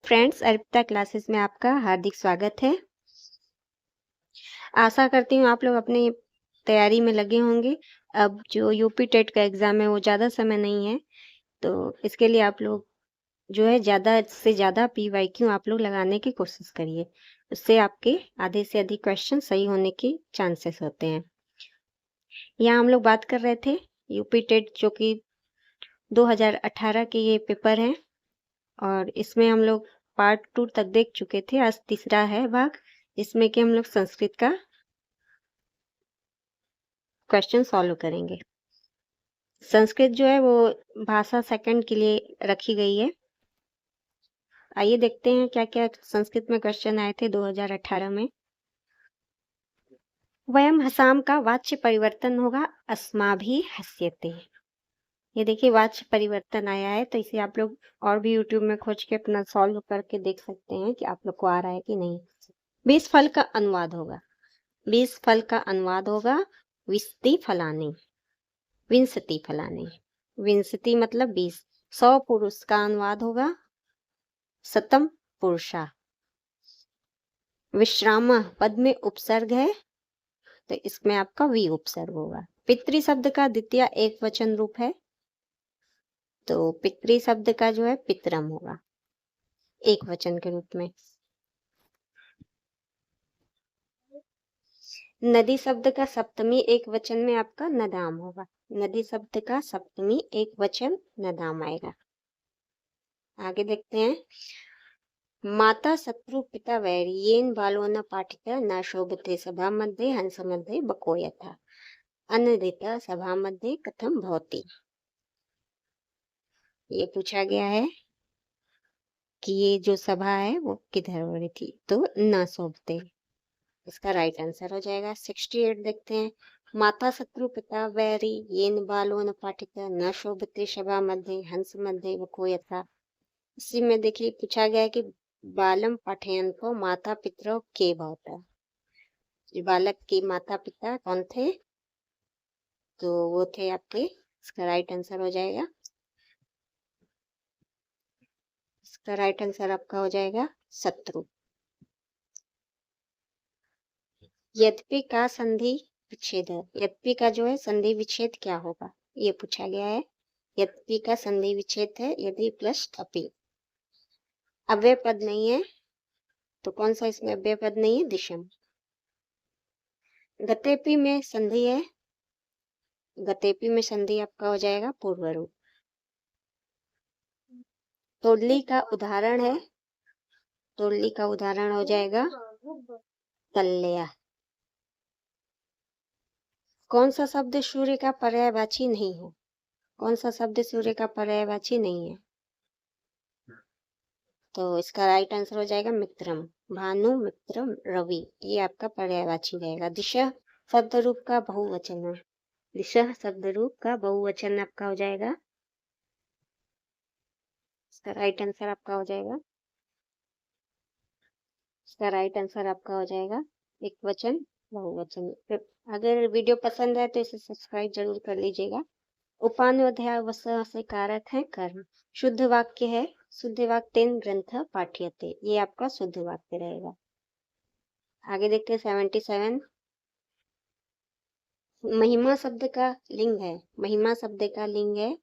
Friends, Arpita classes में आपका हार्दिक स्वागत है। आशा करती हूँ आप लोग अपनी तैयारी में लगे होंगे। अब जो यूपी टेट का एग्ज़ाम है वो ज़्यादा समय नहीं है, तो इसके लिए आप लोग जो है ज़्यादा से ज़्यादा पीवाईक्यू आप लोग लगाने की कोशिश करिए। उससे आपके आधे से अधिक क्वेश्चन सही होने के चांसेस होते हैं। यहाँ हम लोग बात कर रहे थे यूपी टेट जो कि 2018 के ये पेपर हैं और इसमें हम लोग पार्ट 2 तक देख चुके थे। आज तीसरा है भाग, जिसमें कि हम लोग संस्कृत का क्वेश्चन सॉल्व करेंगे। संस्कृत जो है वो भाषा सेकंड के लिए रखी गई है। आइए देखते हैं क्या क्या संस्कृत में क्वेश्चन आए थे 2018 में। वयम हसाम का वाच्य परिवर्तन होगा अस्माभि हस्यते। ये देखिए वाच्य परिवर्तन आया है, तो इसे आप लोग और भी यूट्यूब में खोज के अपना सॉल्व करके देख सकते हैं कि आप लोग को आ रहा है कि नहीं। 20 फल का अनुवाद होगा। 20 फल का अनुवाद होगा विस्ति फलानी, विंसति फलानी। विंसति मतलब 20। 100 पुरुष का अनुवाद होगा सतम पुरुषा। विश्राम पद में उपसर्ग है, तो इसमें आपका वी उपसर्ग होगा। पितृ शब्द का द्वितीय एक वचन रूप है, तो पितृ शब्द का जो है पितरम होगा एक वचन के रूप में। नदी शब्द का सप्तमी एक वचन में आपका नदाम होगा। नदी शब्द का सप्तमी एक वचन नदाम आएगा। आगे देखते हैं। माता शत्रु पिता वैरी येन बालो न पाठित न शोभते सभा मध्ये हंस मध्ये बको यथा अनदिता सभा मध्ये कथम भवति। ये पूछा गया है कि ये जो सभा है वो किधर हो रही थी, तो न शोभते। इसका राइट आंसर हो जाएगा 68। देखते हैं। माता शत्रु पिता वैरी येन बालो न पाठित न शोभते सभा मध्ये हंस मध्ये बको यथा। इसी में देखिए पूछा गया है कि बालम पाठयन्तो माता पितरौ के भवता। बालक के माता पिता कौन थे, तो वो थे आपके, इसका राइट आंसर हो जाएगा, इसका राइट आंसर आपका हो जाएगा शत्रु। यद्यपि का संधि विच्छेद है। यद्यपि का जो है संधि विच्छेद क्या होगा, ये पूछा गया है। यद्यपि का संधि विच्छेद है यदि प्लस अपि। अव्यय पद नहीं है, तो कौन सा इसमें अव्यय पद नहीं है, दिशम। गतेपि में संधि है, गतेपि में संधि आपका हो जाएगा पूर्व रूप। तोड़ली का उदाहरण है, तोड़ली का उदाहरण हो जाएगा तल्लया। कौन सा शब्द सूर्य का पर्यायवाची नहीं है, कौन सा शब्द सूर्य का पर्यायवाची नहीं है, तो इसका राइट आंसर हो जाएगा मित्रम। भानु मित्रम रवि, ये आपका पर्यायवाची रहेगा। दिशा शब्द रूप का बहुवचन है, दिशा शब्द रूप का बहुवचन आपका हो जाएगा, इसका राइट आंसर आपका हो जाएगा, इसका राइट आंसर आपका हो जाएगा एक वचन बहुवचन। अगर वीडियो पसंद है तो इसे सब्सक्राइब जरूर कर लीजिएगा। उपान्वध्याय से कारक है कर्म। शुद्ध वाक्य है, शुद्ध वाक्य तेन ग्रंथ पाठ्यते, ये आपका शुद्ध वाक्य रहेगा। आगे देखते हैं 77। महिमा शब्द का लिंग है, महिमा शब्द का लिंग है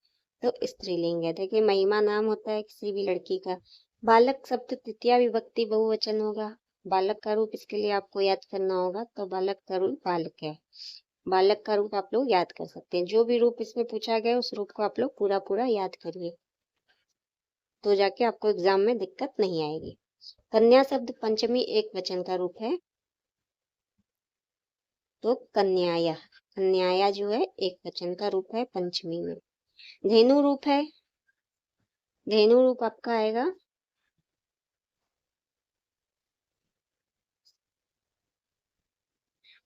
तो स्त्रीलिंग है। देखिए महिमा नाम होता है किसी भी लड़की का। बालक शब्द तृतीया विभक्ति बहुवचन होगा। बालक का रूप इसके लिए आपको याद करना होगा, तो बालक का रूप बालक है। बालक का रूप आप लोग याद कर सकते हैं। जो भी रूप इसमें पूछा गया उस रूप को आप लोग पूरा पूरा याद करिए, तो जाके आपको एग्जाम में दिक्कत नहीं आएगी। कन्या शब्द पंचमी एक वचन का रूप है, तो कन्याया, कन्याया जो है एक वचन का रूप है पंचमी में। धेनु रूप है, धेनु रूप आपका आएगा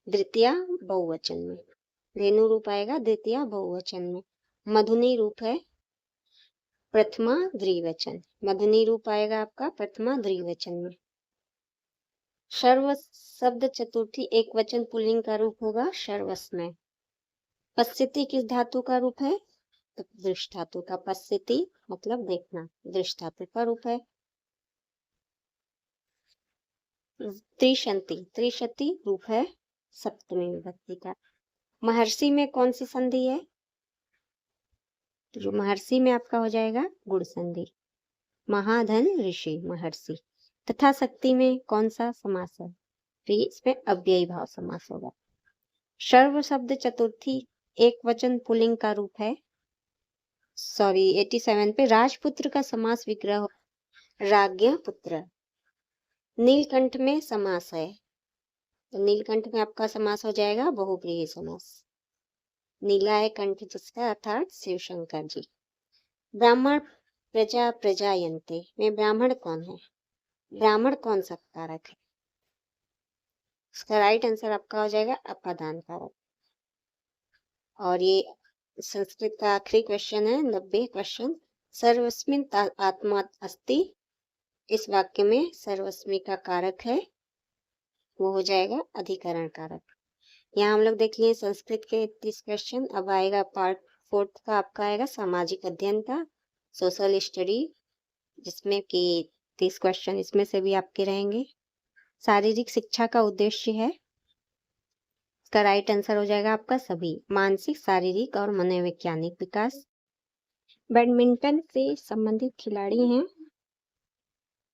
द्वितीय बहुवचन में। धेनु रूप आएगा द्वितीय बहुवचन में। मधुनी रूप है प्रथमा द्विवचन, मधुनी रूप आएगा आपका प्रथमा द्विवचन में। सर्व शब्द चतुर्थी एक वचन पुल्लिंग का रूप होगा सर्वस में। पश्यति किस धातु का रूप है, तो दृष्ट धातु का। पश्यति मतलब देखना, दृष्ट धातु का रूप है। त्रिशंति, त्रिशति रूप है सप्तमी विभक्ति का। महर्षि में कौन सी संधि है? तो जो महर्षि में आपका हो जाएगा गुण संधि। महाधन ऋषि महर्षि। तथा शक्ति में कौन सा समास है? तो इसमें अव्ययी भाव समास होगा। सर्व शब्द चतुर्थी एक वचन पुल्लिंग का रूप है। 87 पे राजपुत्र का समास विग्रह राज्ञ पुत्र। नीलकंठ में समास है, तो नीलकंठ में आपका समास हो जाएगा बहुव्रीहि समास। नीला है कंठ जिसका, अर्थात शिव शंकर जी। ब्राह्मण प्रजा प्रजायन्ते में ब्राह्मण कौन है? ब्राह्मण कौन सा कारक है? इसका राइट आंसर आपका हो जाएगा अपादान कारक। और ये संस्कृत का आखिरी क्वेश्चन है, 90 क्वेश्चन। सर्वस्मिन् आत्मा अस्ति, इस वाक्य में सर्वस्मी का कारक है, वो हो जाएगा अधिकरण कारक। यहाँ हम लोग देख लिए संस्कृत के 30 क्वेश्चन। अब आएगा पार्ट 4 का, आपका आएगा सामाजिक अध्ययन का, सोशल स्टडी, जिसमें कि 30 क्वेश्चन इसमें से भी आपके रहेंगे। शारीरिक शिक्षा का उद्देश्य है, इसका राइट आंसर हो जाएगा आपका सभी, मानसिक, शारीरिक और मनोवैज्ञानिक विकास। बैडमिंटन से संबंधित खिलाड़ी हैं,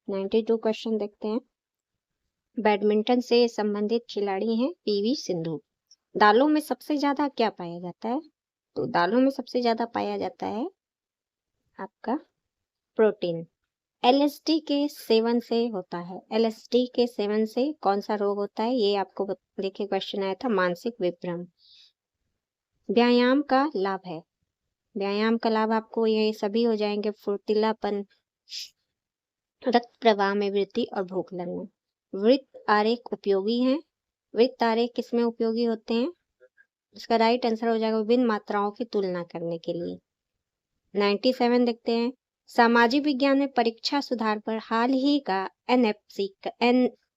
92 क्वेश्चन देखते हैं। बैडमिंटन से संबंधित खिलाड़ी हैं पीवी सिंधु। दालों में सबसे ज्यादा क्या पाया जाता है? तो दालों में सबसे ज्यादा पाया जाता है आपका प्रोटीन। एलएसडी के सेवन से होता है, एलएसडी के सेवन से कौन सा रोग होता है? ये आपको देखिए क्वेश्चन आया था, मानसिक विभ्रम। व्यायाम का लाभ है, व्यायाम का लाभ आपको ये सभी हो जाएंगे, फुर्तीलापन, रक्त प्रवाह में वृद्धि और भूख लगना। वृत्त आरेख उपयोगी है, वृत्त आरेख किसमें उपयोगी होते हैं? इसका राइट आंसर हो जाएगा विभिन्न मात्राओं की तुलना करने के लिए। 97 देखते हैं। सामाजिक विज्ञान में परीक्षा सुधार पर हाल ही का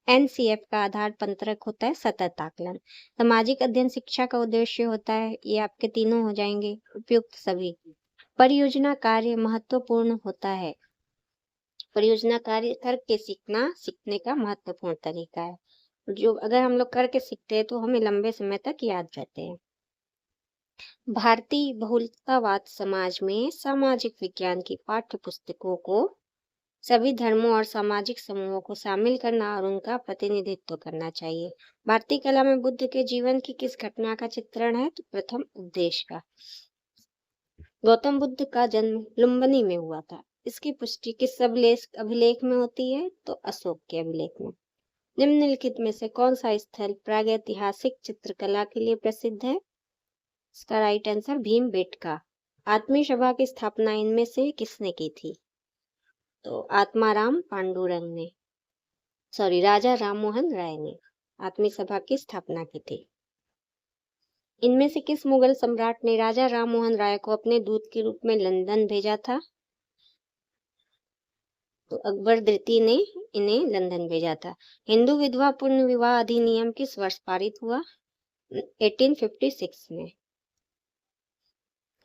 एनसीएफ का आधार पंत्रक होता है सतत आकलन। सामाजिक अध्ययन शिक्षा का उद्देश्य होता है, ये आपके तीनों हो जाएंगे उपयुक्त सभी। परियोजना कार्य महत्वपूर्ण होता है, परियोजना कार्य करके सीखना सीखने का महत्वपूर्ण तरीका है, जो अगर हम लोग करके सीखते हैं तो हमें लंबे समय तक याद रहते हैं। भारतीय बहुलतावाद समाज में सामाजिक विज्ञान की पाठ्य पुस्तकों को सभी धर्मों और सामाजिक समूहों को शामिल करना और उनका प्रतिनिधित्व करना चाहिए। भारतीय कला में बुद्ध के जीवन की किस घटना का चित्रण है? तो प्रथम उपदेश का। गौतम बुद्ध का जन्म लुम्बिनी में हुआ था, इसकी पुष्टि किस अभिलेख में होती है? तो अशोक के अभिलेख में। निम्नलिखित में से कौन सा स्थल प्रागैतिहासिक चित्रकला के लिए प्रसिद्ध है? इसका राइट आंसर भीमबेटका। आत्मीय सभा की स्थापना इनमें से किसने की थी? तो आत्माराम पांडुरंग ने, राजा राममोहन राय ने आत्मीय सभा की स्थापना की थी। इनमें से किस मुगल सम्राट ने राजा राममोहन राय को अपने दूत के रूप में लंदन भेजा था? तो अकबर द्वितीय ने इन्हें लंदन भेजा था। हिंदू विधवा पूर्ण विवाह अधिनियम किस वर्ष पारित हुआ? 1856 में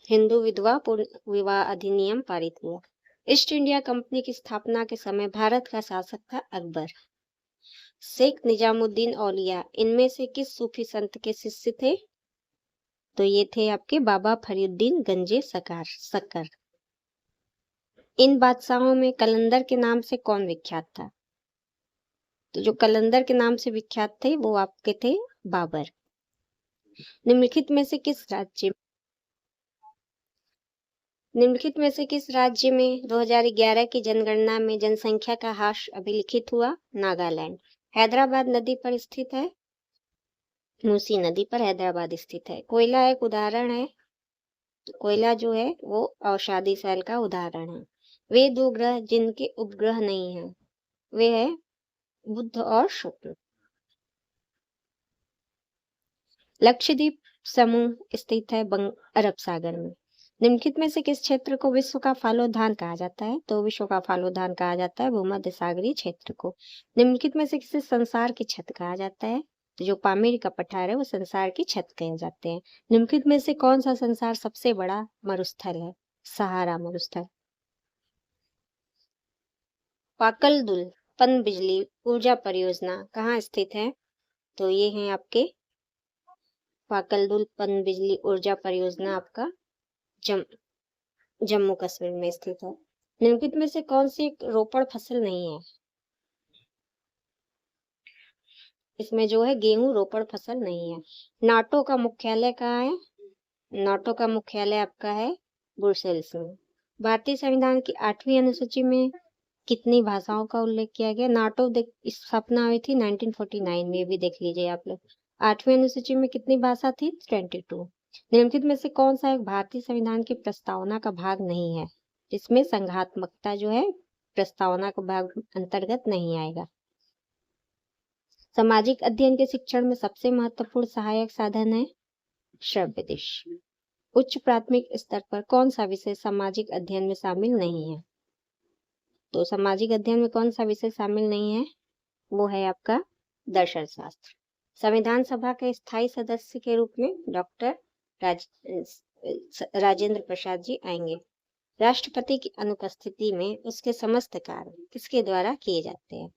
हिंदू विधवा पूर्ण विवाह अधिनियम पारित हुआ। ईस्ट इंडिया कंपनी की स्थापना के समय भारत का शासक था अकबर। शेख निजामुद्दीन औलिया इनमें से किस सूफी संत के शिष्य थे? तो ये थे आपके बाबा फरीउद्दीन गंजे सक्कर। इन बादशाहों में कलंदर के नाम से कौन विख्यात था? तो जो कलंदर के नाम से विख्यात थे वो आपके थे बाबर। निम्नलिखित में से किस राज्य में 2011 की जनगणना में जनसंख्या का ह्रास अभिलिखित हुआ? नागालैंड। हैदराबाद नदी पर स्थित है, मूसी नदी पर हैदराबाद स्थित है। कोयला एक उदाहरण है, कोयला जो है वो औषधि सेल का उदाहरण है। वे दो ग्रह जिनके उपग्रह नहीं है वे है बुध और शुक्र। लक्षद्वीप समूह स्थित है अरब सागर में। निम्नलिखित में से किस क्षेत्र को विश्व का फालोद्यान कहा जाता है? तो विश्व का फालोद्यान कहा जाता है भूमध्य सागरीय क्षेत्र को। निम्नलिखित में से किसे संसार की छत कहा जाता है? तो जो पामीर का पठार है वो संसार की छत कहे जाते हैं। निम्नलिखित में से कौन सा संसार सबसे बड़ा मरुस्थल है? सहारा मरुस्थल। पाकलदुल पनबिजली ऊर्जा परियोजना कहाँ स्थित है? तो ये है आपके पाकलदुल पनबिजली ऊर्जा परियोजना आपका जम्मू कश्मीर में स्थित है। निम्नलिखित में से कौन सी एक रोपड़ फसल नहीं है? इसमें जो है गेहूं रोपड़ फसल नहीं है। नाटो का मुख्यालय कहाँ है? नाटो का मुख्यालय आपका है ब्रुसेल्स में। भारतीय संविधान की 8वीं अनुसूची में कितनी भाषाओं का उल्लेख किया गया? नाटो इस स्थापना हुई थी 1949 में, भी देख लीजिए आप लोग। 8वीं अनुसूची में कितनी भाषा थी? 22। निम्नलिखित में से कौन सा एक भारतीय संविधान की प्रस्तावना का भाग नहीं है, जिसमें संघात्मकता जो है प्रस्तावना का भाग अंतर्गत नहीं आएगा? सामाजिक अध्ययन के शिक्षण में सबसे महत्वपूर्ण सहायक साधन है श्रव्य दृश्य। उच्च प्राथमिक स्तर पर कौन सा विषय सामाजिक अध्ययन में शामिल नहीं है? तो सामाजिक अध्ययन में कौन सा विषय शामिल नहीं है? वो है आपका दर्शन शास्त्र। संविधान सभा के स्थायी सदस्य के रूप में डॉक्टर राजेंद्र प्रसाद जी आएंगे। राष्ट्रपति की अनुपस्थिति में उसके समस्त कार्य किसके द्वारा किए जाते हैं?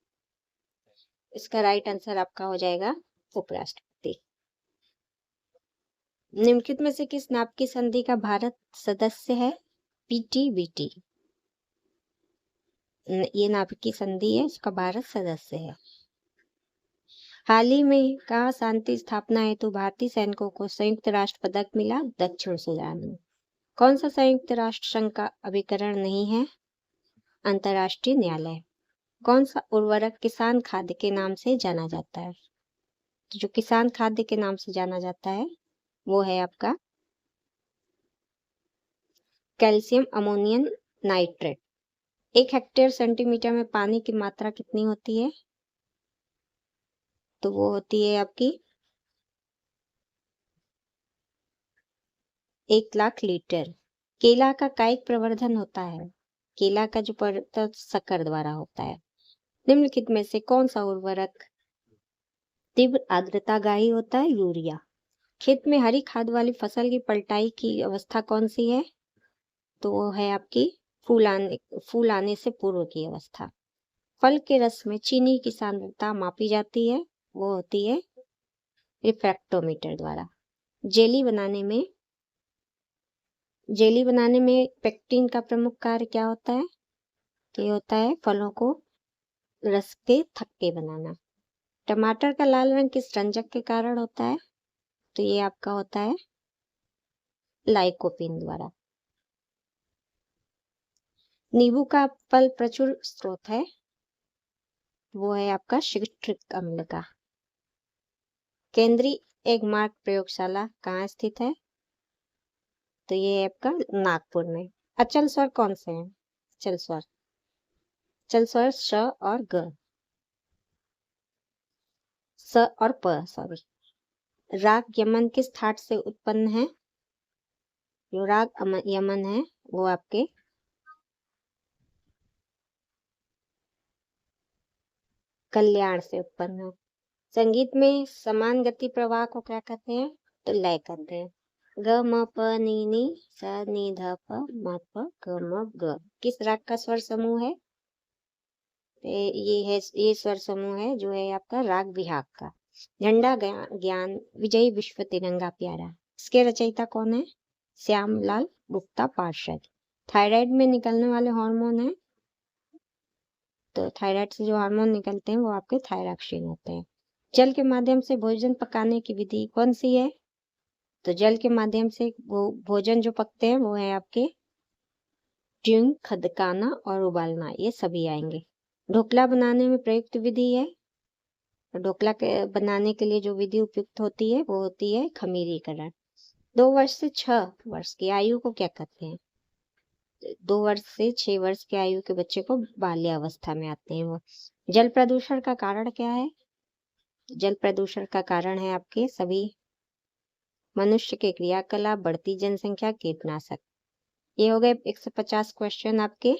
इसका राइट आंसर आपका हो जाएगा उपराष्ट्रपति। निम्नलिखित में से किस नाप की संधि का भारत सदस्य है? पीटीबीटी। ये नाप की संधि है, इसका भारत सदस्य है। हाल ही में कहाँ शांति स्थापना हेतु भारतीय सैनिकों को संयुक्त राष्ट्र पदक मिला? दक्षिण सूडान में। कौन सा संयुक्त राष्ट्र संघ का अभिकरण नहीं है? अंतर्राष्ट्रीय न्यायालय। कौन सा उर्वरक किसान खाद्य के नाम से जाना जाता है? तो जो किसान खाद्य के नाम से जाना जाता है वो है आपका calcium ammonium nitrate. 1 hectare centimetre में पानी की मात्रा कितनी होती है? तो वो होती है आपकी 1 लाख लीटर। केला का कायिक प्रवर्धन होता है? केला का जो प्रवर्धन शक्कर द्वारा होता है। निम्नलिखित में से कौन सा उर्वरक तीव्र आर्द्रतागाही होता है? यूरिया। खेत में हरी खाद वाली फसल की पलटाई की अवस्था कौन सी है? तो वो है आपकी फूल आने से पूर्व की अवस्था। फल के रस में चीनी की सांद्रता मापी जाती है, वो होती है रिफ्रैक्टोमीटर द्वारा। जेली बनाने में पेक्टिन का प्रमुख कार्य क्या होता है? ये होता है फलों को रस के थक्के बनाना। टमाटर का लाल रंग किस रंजक के कारण होता है? तो ये आपका होता है लाइकोपीन द्वारा। नींबू का फल प्रचुर स्रोत है, वो है आपका सिट्रिक अम्ल का। केंद्रीय एगमार्क प्रयोगशाला कहाँ स्थित है? तो ये है आपका नागपुर में। अचल स्वर कौन से हैं? चल स्वर श और ग, स और प, सॉरी। राग यमन किस ठाट से उत्पन्न है? जो राग यमन है वो आपके कल्याण से उत्पन्न है। संगीत में समान गति प्रवाह को क्या कहते हैं? तो लय कहते हैं। ग म प नी नी सा नी ध प म प ग म ग किस राग का स्वर समूह है? ये स्वर समूह है जो है आपका राग विहाग का। झंडा ज्ञान विजयी विश्व तिरंगा प्यारा, इसके रचयिता कौन है? श्यामलाल गुप्ता पार्षद। थायराइड में निकलने वाले हार्मोन है? तो थायराइड से जो हार्मोन निकलते हैं वो आपके थायरॉक्सिन होते हैं। जल के माध्यम से भोजन पकाने की विधि कौन सी है? तो जल के माध्यम से वो भोजन जो पकते हैं वो है आपके ट्यून, खदकाना और उबालना, ये सभी आएंगे। ढोकला बनाने में प्रयुक्त विधि है? ढोकला बनाने के लिए जो विधि उपयुक्त होती है वो होती है खमीरीकरण। 2 वर्ष से 6 वर्ष की आयु को क्या कहते हैं? 2 वर्ष से 6 वर्ष की आयु के बच्चे को बाल्यावस्था में आते हैं वो। जल प्रदूषण का कारण क्या है? जल प्रदूषण का कारण है आपके सभी मनुष्य के क्रियाकलाप, बढ़ती जनसंख्या, कीटनाशक। ये हो गए 150 क्वेश्चन आपके।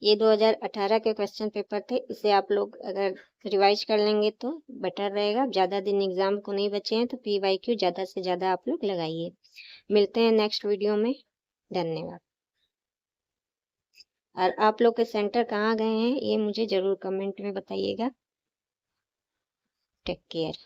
ये 2018 के क्वेश्चन पेपर थे। इसे आप लोग अगर रिवाइज कर लेंगे तो बेटर रहेगा। ज़्यादा दिन एग्जाम को नहीं बचे हैं तो PYQ ज़्यादा से ज़्यादा आप लोग लगाइए। मिलते हैं नेक्स्ट वीडियो में। धन्यवाद। और आप लोग के सेंटर कहाँ गए हैं ये मुझे ज़रूर कमेंट में बताइएगा। Take care.